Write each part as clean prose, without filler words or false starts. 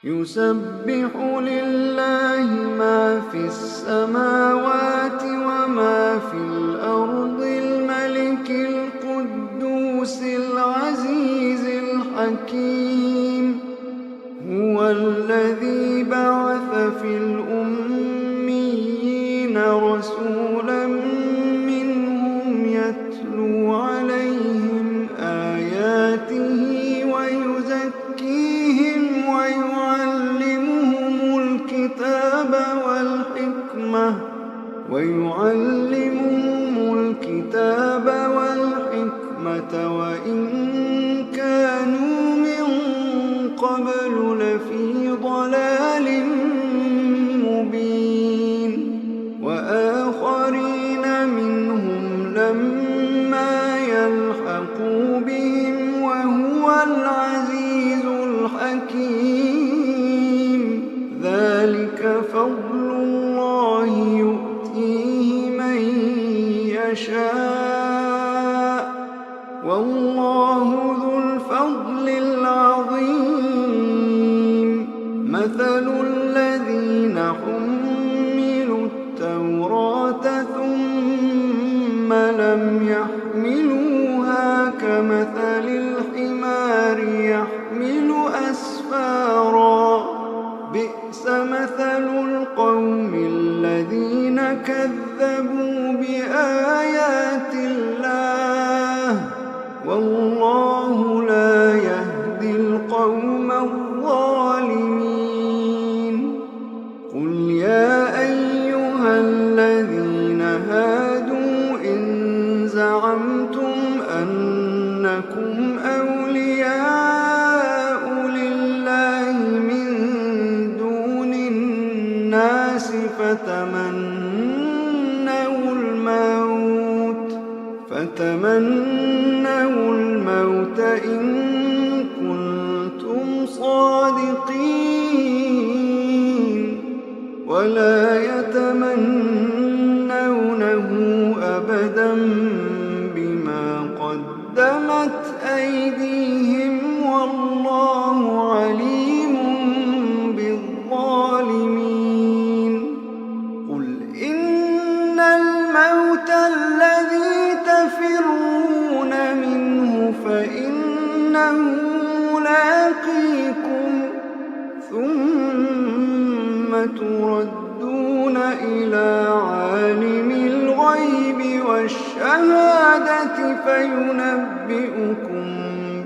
يسبح لله ما في السماوات وما في الأرض الملك القدوس العزيز الحكيم. هو الذي بعث في الأميين رسولا منهم يتلو عليهم آياته ويعلمهم الكتاب والحكمة وإن كانوا من قبل لفي ضلال مبين. وآخرين منهم لما يلحقوا بهم وهو العزيز الحكيم. ذلك فضل الله يؤتيه من يشاء والله ذو الفضل العظيم. مثل الذين حملوا التوراة ثم لم يحملوها كمثل الحمار يحمل أسفارا. بئس مثل القوم الذين كذبوا بآيات الله والله لا يهدي القوم الظالمين. قل يا أيها الذين هادوا إن زعمتم أنكم أولياء لله من دون الناس فتمنوا الموت إن كنتم صادقين ولا يتمنونه أبدا بما قدمت أيديهم والله عليم بالظالمين. قل إن الموت الذي تفرون منه فإنه ملاقيكم ثم تردون إلى عالم الغيب والشهادة فينبئكم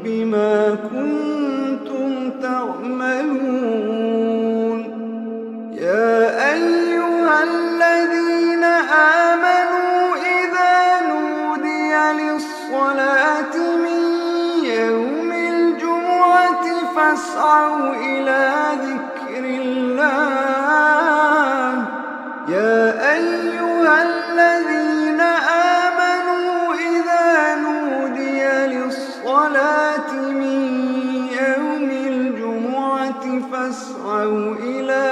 بما كنتم تعملون. يا أيها الذين آمنوا إذا نودي للصلاة من يوم الجمعة فاسعوا إلى ذكر الله. يا أيها الذين آمنوا إذا نودي للصلاة من يوم الجمعة فاسعوا إلى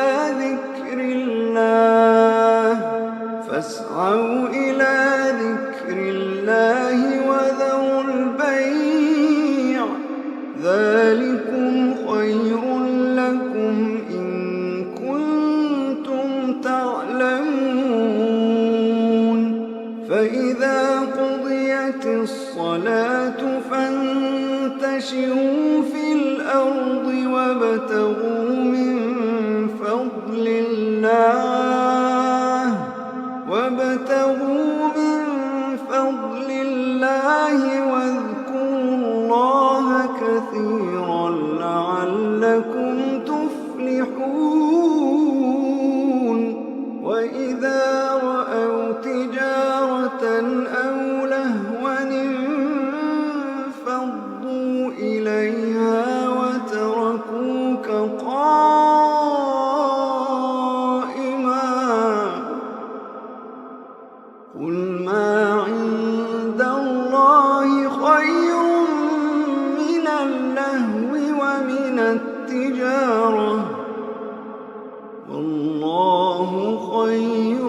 ذكر الله وذروا البيع ذلكم خير لكم إن كنتم تعلمون. فإذا قضيت الصلاة فانتشروا في الأرض وابتغوا من فضل الله واذكروا الله كثيرا لعلكم تفلحون. وإذا رأوا تجارة أو لهوا انفضوا إليها وتركوك قائما. قل ما عند الله خير من اللهو ومن التجارة والله خير